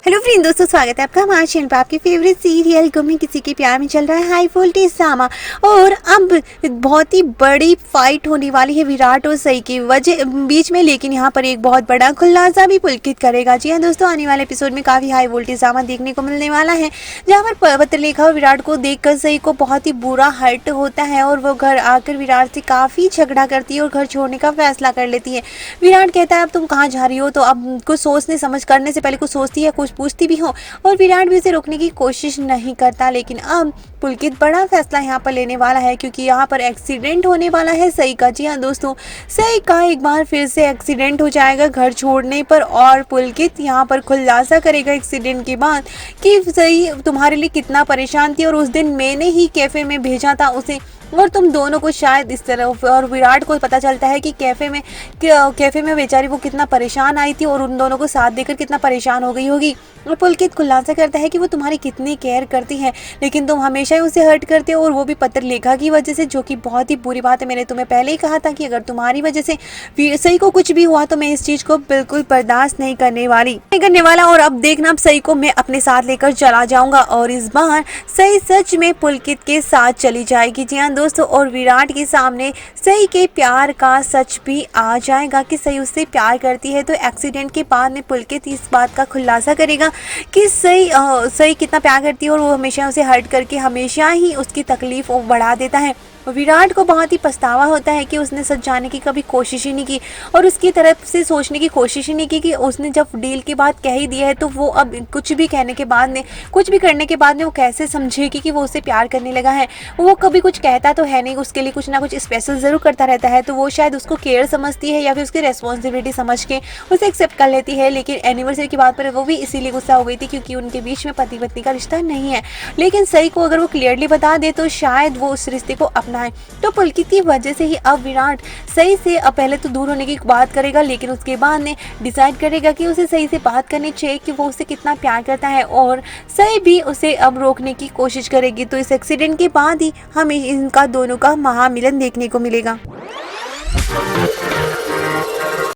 Hello friend दोस्तों, स्वागत है आपका हमारे चैनल पर। आपके फेवरेट सीरियल गुम्मी किसी के प्यार में चल रहा है हाई वोल्टेज ड्रामा, और अब बहुत ही बड़ी फाइट होने वाली है विराट और सई के वजह बीच में। लेकिन यहाँ पर एक बहुत बड़ा खुलासा भी पुलकित करेगा। जी हाँ दोस्तों, आने वाले एपिसोड में काफ़ी हाई वोल्टेज ड्रामा देखने को मिलने वाला है, जहाँ पर पत्रलेखा और विराट को देखकर सई को बहुत ही बुरा हर्ट होता है और वो घर आकर विराट से काफ़ी झगड़ा करती है और घर छोड़ने का फैसला कर लेती है। विराट कहता है अब तुम कहाँ जा रही हो, तो अब कुछ सोचने समझ करने से पहले कुछ सोचती है, कुछ पूछती भी हो, और विराट भी उसे रोकने की कोशिश नहीं करता। लेकिन अब पुलकित बड़ा फैसला यहाँ पर लेने वाला है, क्योंकि यहाँ पर एक्सीडेंट होने वाला है सई का। जी हाँ दोस्तों, सई का एक बार फिर से एक्सीडेंट हो जाएगा घर छोड़ने पर, और पुलकित यहाँ पर खुलासा करेगा एक्सीडेंट के बाद कि सई तुम्हारे लिए कितना परेशान थी, और उस दिन मैंने ही कैफे में भेजा था उसे, और तुम दोनों को शायद इस तरह। और विराट को पता चलता है कि कैफे में बेचारी वो कितना परेशान आई थी और उन दोनों को साथ देकर कितना परेशान हो गई होगी। और पुलकित खुलासा करता है कि वो तुम्हारी कितनी केयर करती है, लेकिन तुम हमेशा ही उसे हर्ट करते हो, और वो भी पत्रलेखा की वजह से, जो कि बहुत ही बुरी बात है। मैंने तुम्हें पहले ही कहा था कि अगर तुम्हारी वजह से सई को कुछ भी हुआ तो मैं इस चीज़ को बिल्कुल बर्दाश्त नहीं करने वाला। और अब देखना, अब सई को मैं अपने साथ लेकर चला जाऊंगा, और इस बार सई सच में पुलकित के साथ चली जाएगी। जी हाँ दोस्तों, और विराट के सामने सई के प्यार का सच भी आ जाएगा कि सई उससे प्यार करती है। तो एक्सीडेंट के बाद में पुलकित इस बात का खुलासा करेगा कि सई कितना प्यार करती है, और वो हमेशा उसे हर्ट करके हमेशा ही उसकी तकलीफ बढ़ा देता है। विराट को बहुत ही पछतावा होता है कि उसने सच जानने की कभी कोशिश ही नहीं की, और उसकी तरफ से सोचने की कोशिश ही नहीं की कि उसने जब डील की बात कह ही दी है, तो वो अब कुछ भी कहने के बाद में, कुछ भी करने के बाद में वो कैसे समझेगी कि वो उससे प्यार करने लगा है। वो कभी कुछ कहता तो है नहीं, उसके लिए कुछ ना कुछ स्पेशल ज़रूर करता रहता है, तो वो शायद उसको केयर समझती है या फिर उसकी रेस्पॉन्सिबिलिटी समझ के उसे एक्सेप्ट कर लेती है। लेकिन एनिवर्सरी की बात पर वो भी इसीलिए गुस्सा हो गई थी क्योंकि उनके बीच में पति पत्नी का रिश्ता नहीं है। लेकिन सई को अगर वो क्लियरली बता दे तो शायद वो उस रिश्ते को अपनाए। तो पुलकित की वजह से ही अब विराट सई से अब पहले तो दूर होने की बात करेगा, लेकिन उसके बाद में डिसाइड करेगा कि उसे सई से बात करनी चाहिए कि वो उसे कितना प्यार करता है, और सई भी उसे अब रोकने की कोशिश करेगी। तो इस एक्सीडेंट के बाद ही हमें इनका दोनों का महामिलन देखने को मिलेगा।